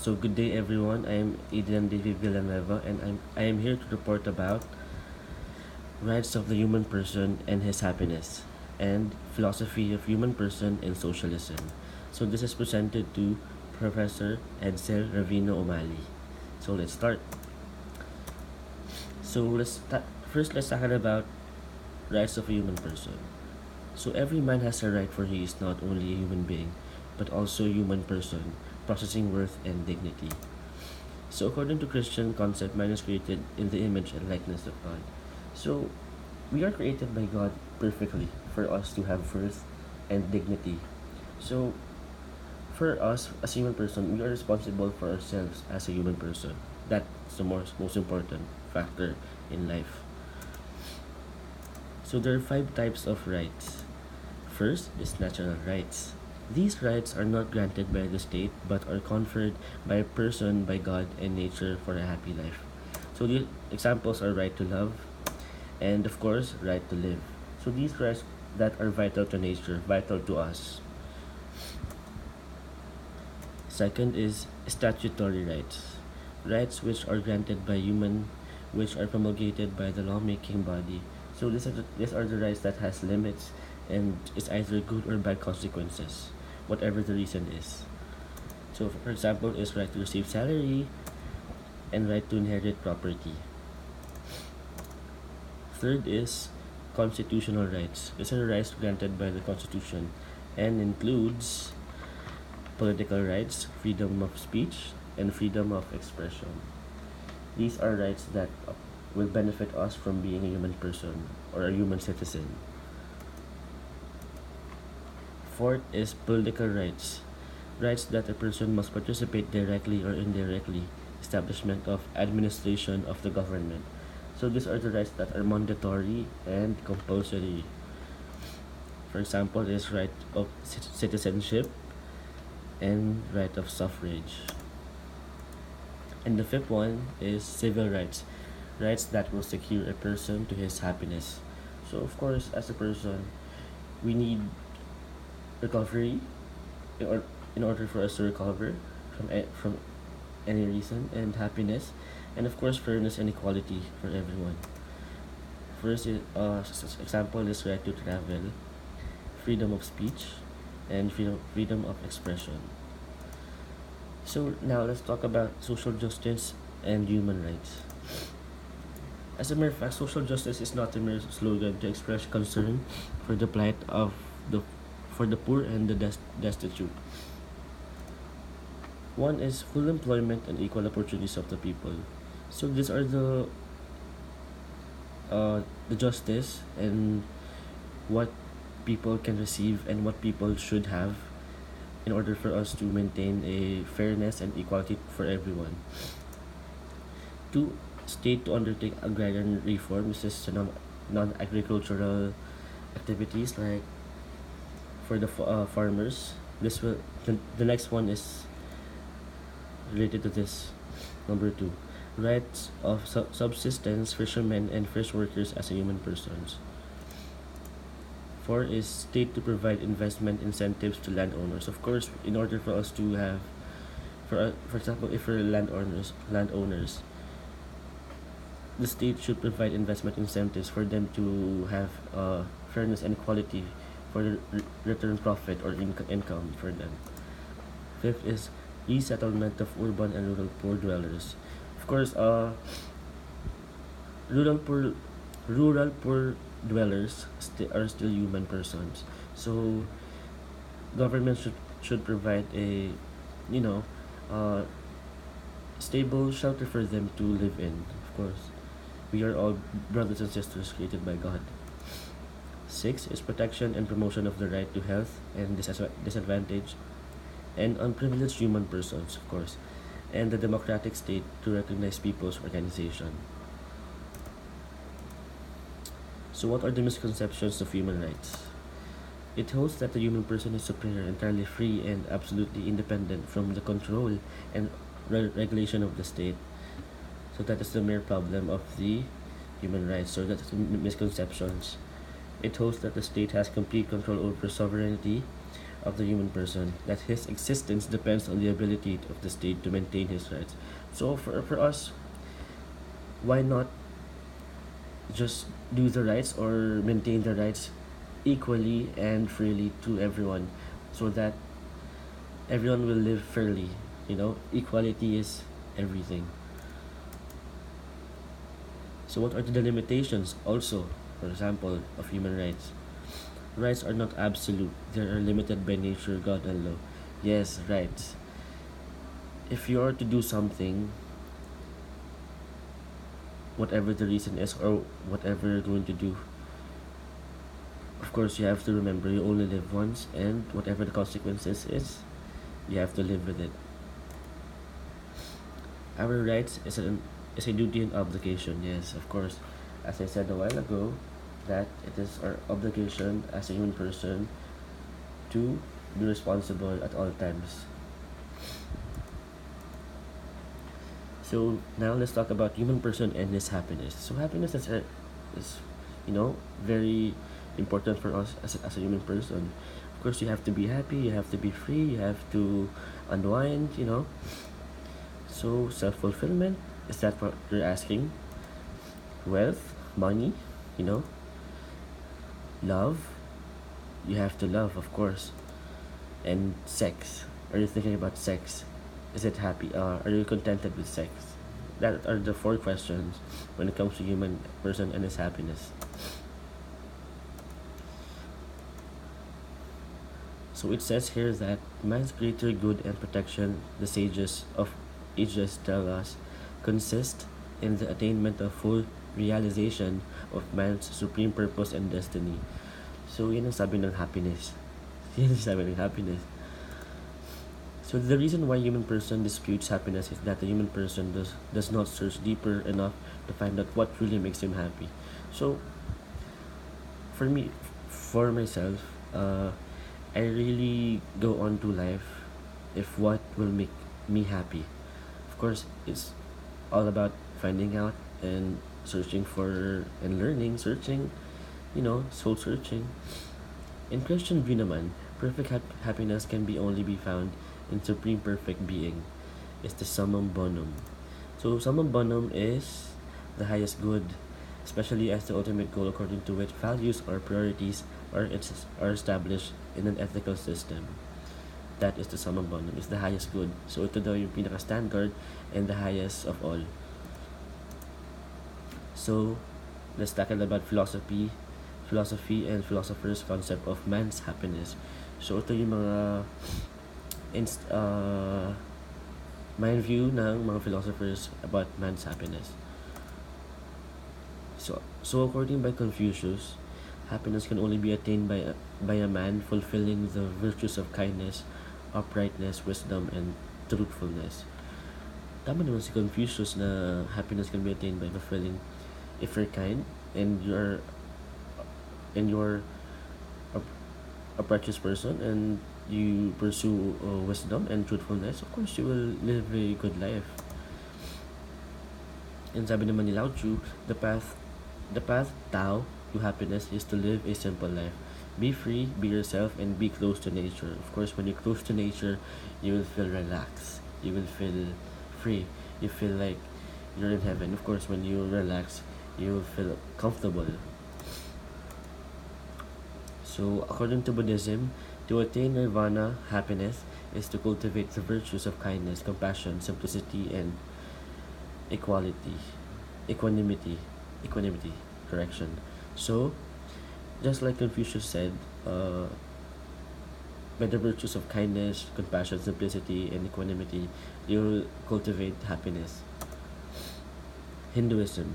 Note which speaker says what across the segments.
Speaker 1: So good day everyone. I am Adrian David Villanueva and I am here to report about rights of the human person and his happiness and philosophy of human person and socialism. So this is presented to Professor Edsel Ravino O'Malley. So let's start. So first let's talk about rights of a human person. So every man has a right, for he is not only a human being but also a human person, possessing worth and dignity. So according to Christian concept, man is created in the image and likeness of God. So we are created by God perfectly for us to have worth and dignity. So for us as a human person, we are responsible for ourselves as a human person. That's the most important factor in life. So there are five types of rights. First is natural rights. These rights are not granted by the state but are conferred by a person, by God, and nature for a happy life. So the examples are right to love and, of course, right to live. So these rights that are vital to nature, vital to us. Second is statutory rights. Rights which are granted by human, which are promulgated by the lawmaking body. So these are the rights that has limits and is either good or bad consequences, whatever the reason is. So for example is right to receive salary and right to inherit property. Third is constitutional rights. These are rights granted by the Constitution and includes political rights, freedom of speech, and freedom of expression. These are rights that will benefit us from being a human person or a human citizen. Fourth is political rights. Rights that a person must participate directly or indirectly, establishment of administration of the government. So these are the rights that are mandatory and compulsory. For example, is right of citizenship and right of suffrage. And the fifth one is civil rights. Rights that will secure a person to his happiness. So of course, as a person, we need recovery in order for us to recover from any reason, and happiness, and of course fairness and equality for everyone. First example is right to travel, freedom of speech, and freedom of expression. So now let's talk about social justice and human rights. As a mere fact, social justice is not a mere slogan to express concern for the plight of the poor and the destitute. One is full employment and equal opportunities of the people. So these are the justice and what people can receive and what people should have in order for us to maintain a fairness and equality for everyone. Two, state to undertake agrarian reform. This is non-agricultural activities like for the farmers. The next one is related to this. Number two, rights of subsistence, fishermen and fish workers as a human persons. Four is state to provide investment incentives to landowners. Of course, in order for us to have, for example, if we're landowners, the state should provide investment incentives for them to have fairness and equality for the return profit or income for them. Fifth is resettlement of urban and rural poor dwellers. Of course, rural poor rural poor dwellers are still human persons. So government should provide a you know uh, stable shelter for them to live in. Of course, we are all brothers and sisters created by God. Six is protection and promotion of the right to health and disadvantaged and unprivileged human persons, of course, and the democratic state to recognize people's organization. So, what are the misconceptions of human rights? It holds that the human person is superior, entirely free, and absolutely independent from the control and regulation of the state. So, that is the mere problem of the human rights. So, that's the misconceptions. It holds that the state has complete control over sovereignty, of the human person, that his existence depends on the ability of the state to maintain his rights. So for us, why not just do the rights or maintain the rights equally and freely to everyone, so that everyone will live fairly? Equality is everything. So what are the limitations also, for example, of human rights? Rights are not absolute. They are limited by nature, God, and law. Yes, rights. If you are to do something, whatever the reason is or whatever you're going to do, of course you have to remember you only live once, and whatever the consequences is, you have to live with it. Our rights is a duty and obligation. Yes, of course. As I said a while ago, that it is our obligation as a human person to be responsible at all times. So now let's talk about human person and his happiness. So happiness is very important for us as a human person. Of course, you have to be happy, you have to be free, you have to unwind. So self-fulfillment, is that what you're asking? Wealth, money, you know, love. You have to love, of course. And sex. Are you thinking about sex? Is it happy? Are you contented with sex? That are the four questions when it comes to human person and his happiness. So it says here that man's greater good and protection, the sages of ages tell us, consist in the attainment of full realization of man's supreme purpose and destiny. So yun ang sabi ng happiness. Yun ang sabi ng happiness. So the reason why human person disputes happiness is that the human person does not search deeper enough to find out what really makes him happy. So for myself, I really go on to life if what will make me happy. Of course, it's all about finding out and searching for and learning, soul searching. In Christian view naman, perfect happiness can only be found in supreme perfect being. It's the summum bonum. So summum bonum is the highest good, especially as the ultimate goal according to which values or priorities are established in an ethical system. That is the summum bonum, is the highest good. So ito daw yung pinaka-standard and the highest of all. So let's tackle about philosophy and philosophers' concept of man's happiness. So ito yung mga mind view ng mga philosophers about man's happiness. So according by Confucius, happiness can only be attained by a man fulfilling the virtues of kindness, uprightness, wisdom, and truthfulness. Tama naman si Confucius na happiness can be attained by fulfilling, if you're kind and you're a righteous person and you pursue wisdom and truthfulness, of course you will live a good life. And sabi naman ni Lao Tzu, the path Tao to happiness is to live a simple life. Be free, be yourself, and be close to nature. Of course, when you're close to nature, you will feel relaxed. You will feel free. You feel like you're in heaven. Of course, when you relax, you will feel comfortable. So, according to Buddhism, to attain nirvana, happiness, is to cultivate the virtues of kindness, compassion, simplicity, and equality. Equanimity, correction. So, just like Confucius said, by the virtues of kindness, compassion, simplicity, and equanimity, you'll cultivate happiness. Hinduism.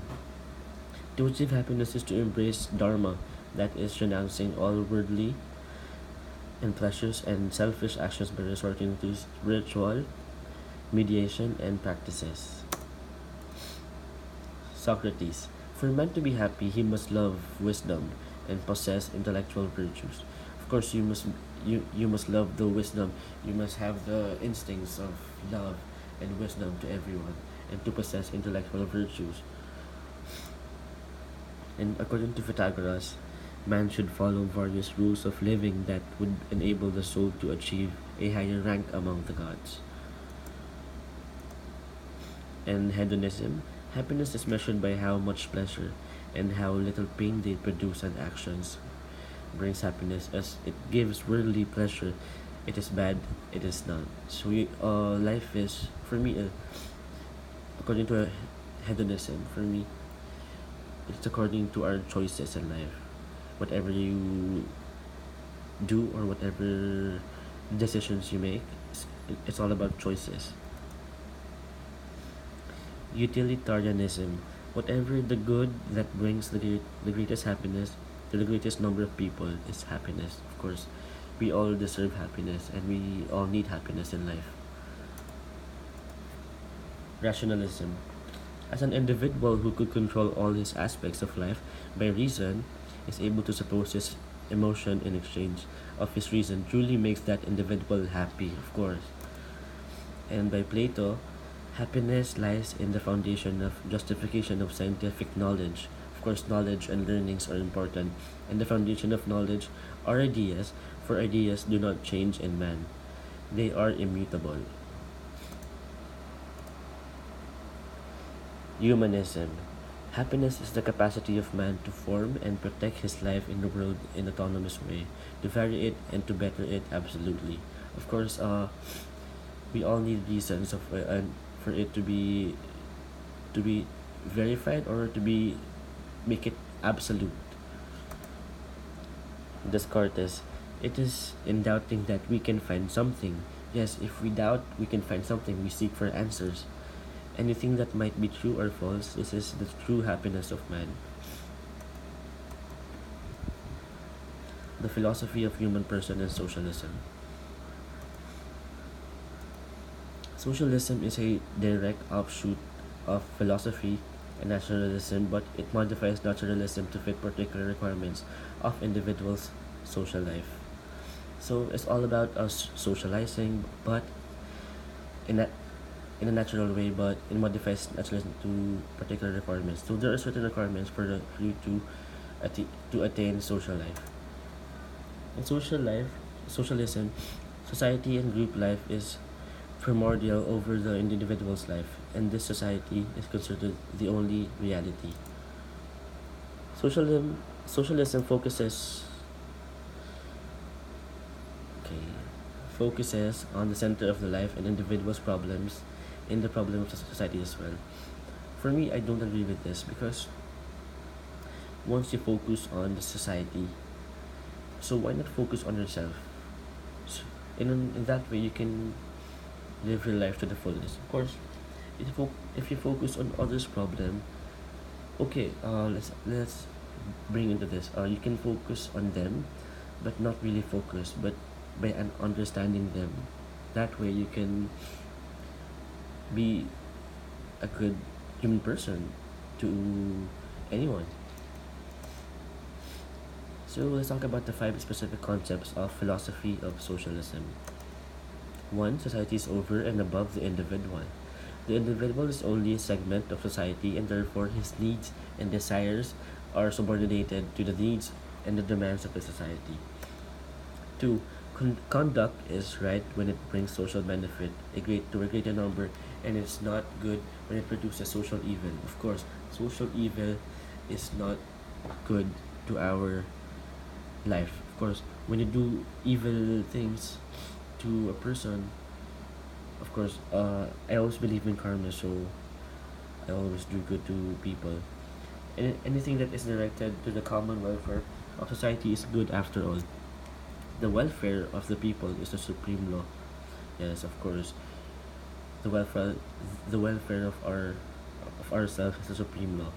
Speaker 1: To achieve happiness is to embrace Dharma, that is, renouncing all worldly and pleasures and selfish actions by resorting to spiritual mediation and practices. Socrates. For man to be happy, he must love wisdom and possess intellectual virtues. Of course, you must love the wisdom. You must have the instincts of love and wisdom to everyone, and to possess intellectual virtues. And according to Pythagoras, Man should follow various rules of living that would enable the soul to achieve a higher rank among the gods. And hedonism, happiness is measured by how much pleasure and how little pain they produce and actions brings happiness. As it gives worldly pleasure, it is bad, it is not. So life is, for me, according to hedonism, for me, it's according to our choices in life. Whatever you do or whatever decisions you make, it's all about choices. Utilitarianism, whatever the good that brings the greatest happiness to the greatest number of people is happiness. Of course, we all deserve happiness and we all need happiness in life. Rationalism, as an individual who could control all his aspects of life by reason, is able to suppose his emotion in exchange of his reason truly makes that individual happy, of course. And by Plato, happiness lies in the foundation of justification of scientific knowledge. Of course, knowledge and learnings are important, and the foundation of knowledge are ideas, for ideas do not change in man. They are immutable. Humanism. Happiness is the capacity of man to form and protect his life in the world in an autonomous way, to vary it and to better it absolutely. Of course, we all need reasons of for it to be verified or to be make it absolute. Descartes, it is in doubting that we can find something. Yes, if we doubt, we can find something. We seek for answers. Anything that might be true or false, this is the true happiness of man. The philosophy of human person and socialism. Socialism is a direct offshoot of philosophy and naturalism, but it modifies naturalism to fit particular requirements of individuals' social life. So it's all about us socializing, but in a in a natural way, but it modifies naturalism to particular requirements. So there are certain requirements for you to attain social life. In social life, socialism, society and group life is primordial over the individual's life, and this society is considered the only reality. Socialism okay, focuses on the center of the life and individual's problems in the problem of the society as well. For me, I don't agree with this because once you focus on the society, so why not focus on yourself? So in that way, you can live your life to the fullest. Of course, if you focus on others' problem, okay, let's bring into this. You can focus on them, but not really focus, but by understanding them. That way, you can be a good human person to anyone. So let's talk about the five specific concepts of philosophy of socialism. 1. Society is over and above the individual. The individual is only a segment of society, and therefore his needs and desires are subordinated to the needs and the demands of the society. 2. Conduct is right when it brings social benefit to a greater number, and it's not good when it produces social evil. Of course, social evil is not good to our life. Of course, when you do evil things to a person, of course, I always believe in karma, so I always do good to people. And anything that is directed to the common welfare of society is good after all. The welfare of the people is the supreme law. Yes, of course, the welfare, the welfare of ourselves is the supreme law.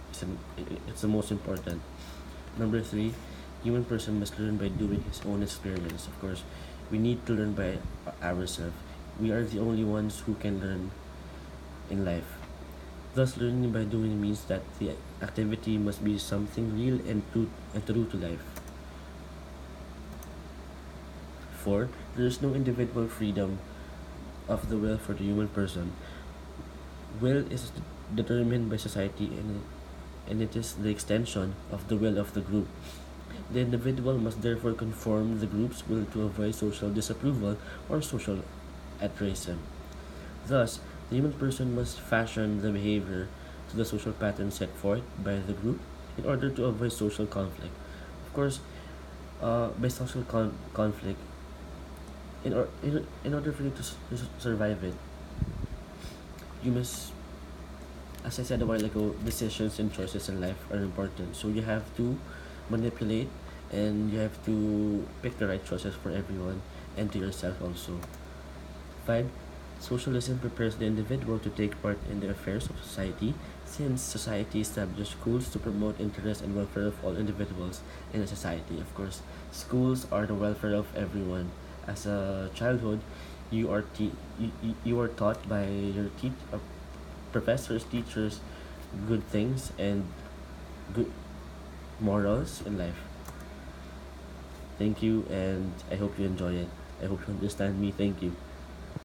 Speaker 1: It's the most important. Number 3, human person must learn by doing his own experience. Of course, we need to learn by ourselves. We are the only ones who can learn in life. Thus, learning by doing means that the activity must be something real and true to life. 4. There is no individual freedom of the will for the human person. Will is determined by society, and it is the extension of the will of the group. The individual must therefore conform the group's will to avoid social disapproval or social altruism. Thus, the human person must fashion the behavior to the social pattern set forth by the group in order to avoid social conflict. Of course, by social conflict, in order for you to survive it, you must, as I said a while ago, decisions and choices in life are important. So you have to manipulate and you have to pick the right choices for everyone and to yourself also. 5. Socialism prepares the individual to take part in the affairs of society, since society established schools to promote interest and welfare of all individuals in a society. Of course, schools are the welfare of everyone. As a childhood, you are taught by your professors, teachers, good things and good morals in life. Thank you, and I hope you enjoy it. I hope you understand me. Thank you.